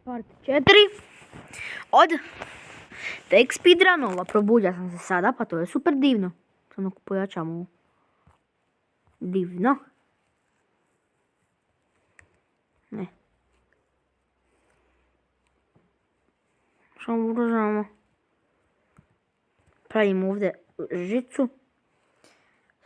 Part 4 od Fake Speedrunova. Probudio sam se sada, pa to je super divno. Samo pojačamo ovo. Divno. Ne. Samo ugrožavamo. Pravimo ovdje žicu.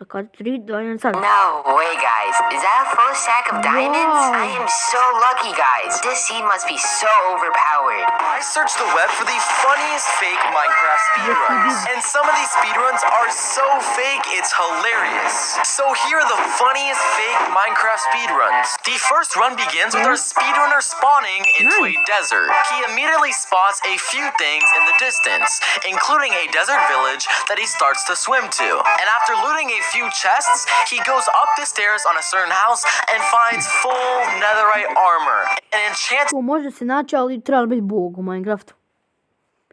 Sad 3, 2, 1, sad. No way, guys. Is that a full stack of diamonds? Wow. I am so lucky, guys. This seed must be so overpowered. I searched the web for the funniest fake Minecraft speedruns. And some of these speedruns are so fake, it's hilarious. So here are the funniest fake Minecraft speedruns. The first run begins with our speedrunner spawning into a desert. He immediately spots a few things in the distance, including a desert village that he starts to swim to. And after looting a few chests, he goes up the stairs on a certain house and finds full netherite armor. An enchanted To može se naći, ali treba biti bog u Minecraftu.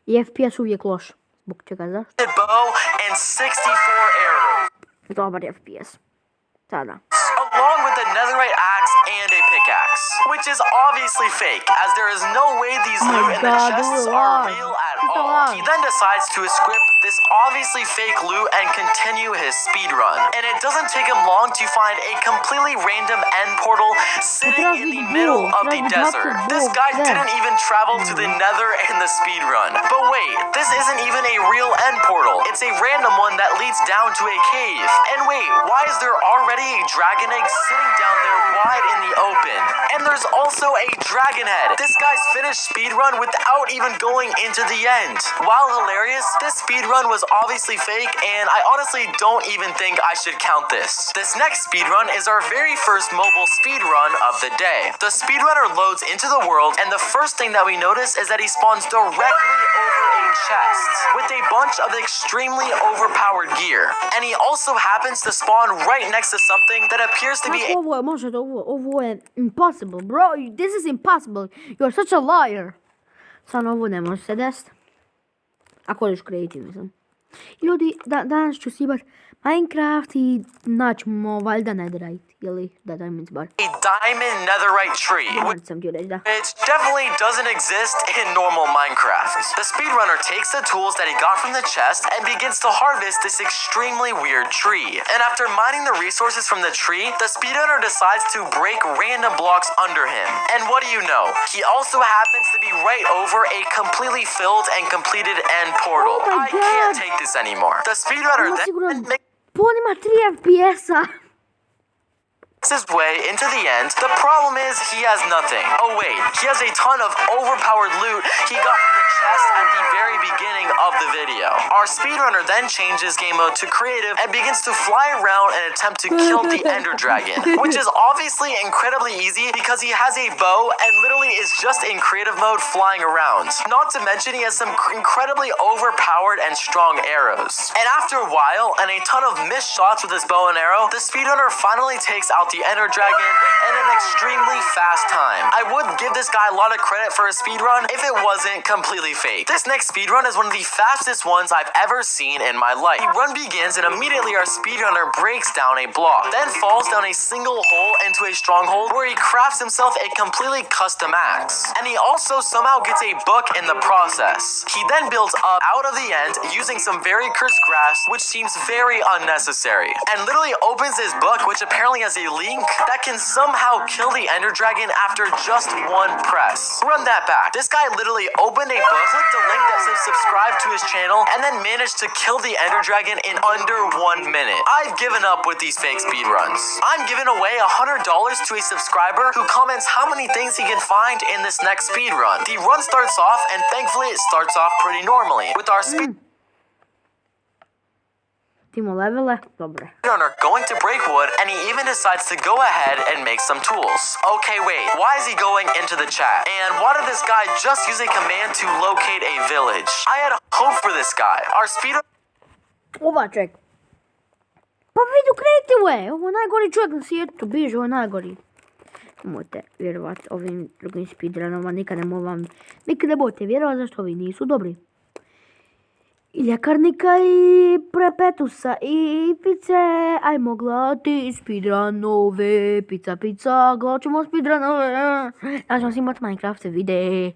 I FPS uvijek loš. Zbog čega, zašto? bow and 64 arrows. Dobar FPS. Sada. Along with a netherite axe and a pickaxe, which is obviously fake, as there is no way these Oh my loot in the God, chests they're are alive. real at It's all. alive. He then decides to script this obviously fake loot and continue his speed run. And it doesn't take him long to find a completely random end portal sitting in the middle of the desert. This guy didn't even travel to the nether in the speed run. But wait, this isn't even a real end portal. It's a random one that leads down to a cave. And wait, why is there already a dragon egg sitting down there wide in the open? And there's also a dragon head. This guy's finished speed run without even going into the end. While hilarious, this speed run was obviously fake, and I honestly don't even think I should count this. This next speed run is our very first mobile speed run of the day. The speedrunner loads into the world, and the first thing that we notice is that he spawns directly over a chest with a bunch of extremely overpowered gear. And he also happens to spawn right next to something that appears to be Kako ovo je, možete ovo je impossible, bro. This is impossible. You're such a liar. Samo ovo ne može se desiti. Ako hoćeš kreative, mislim. Ljudi, danas ću sibat Minecraft i naćemo valjda netherite, ili da diamonds bar. a diamond netherite tree, Diamond sam ti reći, da. which definitely doesn't exist in normal Minecraft. The speedrunner takes the tools that he got from the chest and begins to harvest this extremely weird tree. And after mining the resources from the tree, the speedrunner decides to break random blocks under him. And what do you know? He also happens to be right over a completely filled and completed end portal. Oh my I can't God. take this anymore. The speedrunner Ima then sigurno... makes Pa on ima 3 FPS-a. his way into the end. The problem is he has nothing. Oh wait, he has a ton of overpowered loot he got from the chest at the very beginning of the video. Our speedrunner then changes game mode to creative and begins to fly around and attempt to kill the ender dragon, which is obviously incredibly easy because he has a bow and literally is just in creative mode flying around. Not to mention he has some incredibly overpowered and strong arrows. And after a while and a ton of missed shots with his bow and arrow, the speedrunner finally takes out the ender dragon in an extremely fast time. I would give this guy a lot of credit for his speedrun if it wasn't completely fake. This next speedrun is one of the fastest ones I've ever seen in my life. The run begins and immediately our speedrunner breaks down a block, then falls down a single hole into a stronghold where he crafts himself a completely custom axe. And he also somehow gets a book in the process. He then builds up out of the end using some very cursed grass, which seems very unnecessary, and literally opens his book, which apparently has a link that can somehow kill the ender dragon after just one press. Run that back. This guy literally opened a book, clicked a link that says subscribe to his channel, and then managed to kill the ender dragon in under 1 minute. I've given up with these fake speedruns. I'm giving away $100 to a subscriber who comments how many things he can find in this next speedrun. The run starts off, and thankfully it starts off pretty normally, with our Timo levele, dobre. speedrunner going to break wood, and he even decides to go ahead and make some tools. Okay, wait, why is he going into the chat? And why did this guy just use a command to locate a village? I had hope for this guy. Our speedrunner Ova ček. Pa vidu kreative, ovo je najgori čovjek na svijetu, biže, ovo je najgori. Nemojte vjerovat ovim drugim speedrunama, nikad ne budete vjerovat zašto ovi nisu dobri. Ljekarnika i prepetusa i pice, ajmo gledati speedrunove, pizza, gledat ćemo speedrunove, ja ćemo snimat Minecraft videe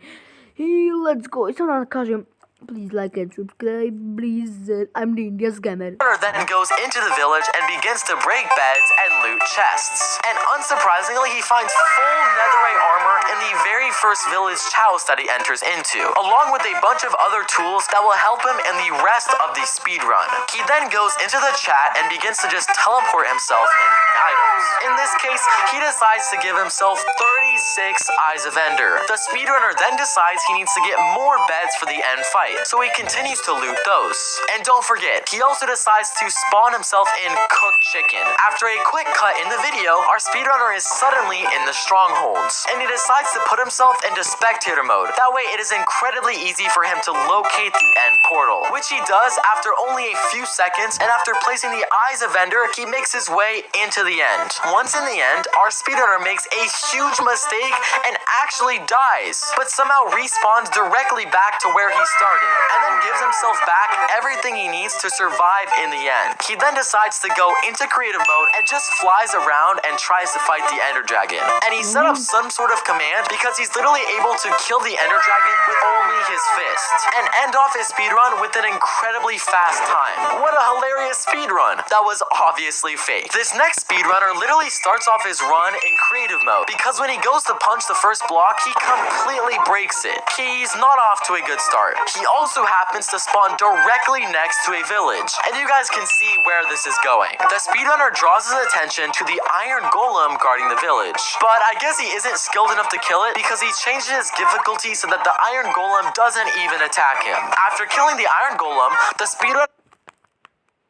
i let's go. I sada kažem, please like and subscribe, please, I'm the India's gamer. Then goes into the village and begins to break beds and loot chests. And unsurprisingly, he finds full netherite armor in the very first village house that he enters into, along with a bunch of other tools that will help him in the rest of the speedrun. He then goes into the chat and begins to just teleport himself in items. In this case, he decides to give himself 36 Eyes of Ender. The speedrunner then decides he needs to get more beds for the end fight, so he continues to loot those. And don't forget, he also decides to spawn himself in cooked chicken. After a quick cut in the video, our speedrunner is suddenly in the strongholds, and he decides to put himself into spectator mode. That way it is incredibly easy for him to locate the end portal, which he does after only a few seconds, and after placing the Eyes of Ender, he makes his way into the end. Once in the end, our speedrunner makes a huge mistake and actually dies, but somehow respawns directly back to where he started, and then gives himself back everything he needs to survive in the end. He then decides to go into creative mode and just flies around and tries to fight the Ender Dragon. And he set up some sort of command because he's literally able to kill the Ender Dragon with only his fist, and end off his speedrun with an incredibly fast time. What a hilarious speedrun! That was obviously fake. This next speedrunner literally starts off his run in creative mode, because when he goes to punch the first block, he completely breaks it. He's not off to a good start. He also happens to spawn directly next to a village, and you guys can see where this is going. The speedrunner draws his attention to the iron golem guarding the village, but I guess he isn't skilled enough to kill it because he changed his difficulty so that the iron golem doesn't even attack him. After killing the iron golem, the speedrunner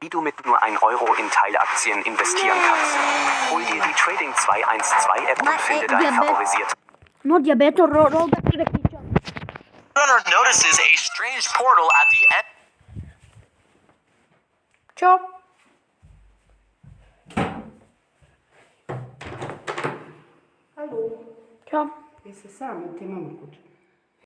Wie du mit nur 1 Euro in Teilaktien investieren kannst. Hol dir die Trading 212 App und finde dein favorisiert. No diabeto, roll back to the kitchen. Runner notices a strange portal at the end. Ciao. Alo, Ciao. jesi sam ili ti mama kući?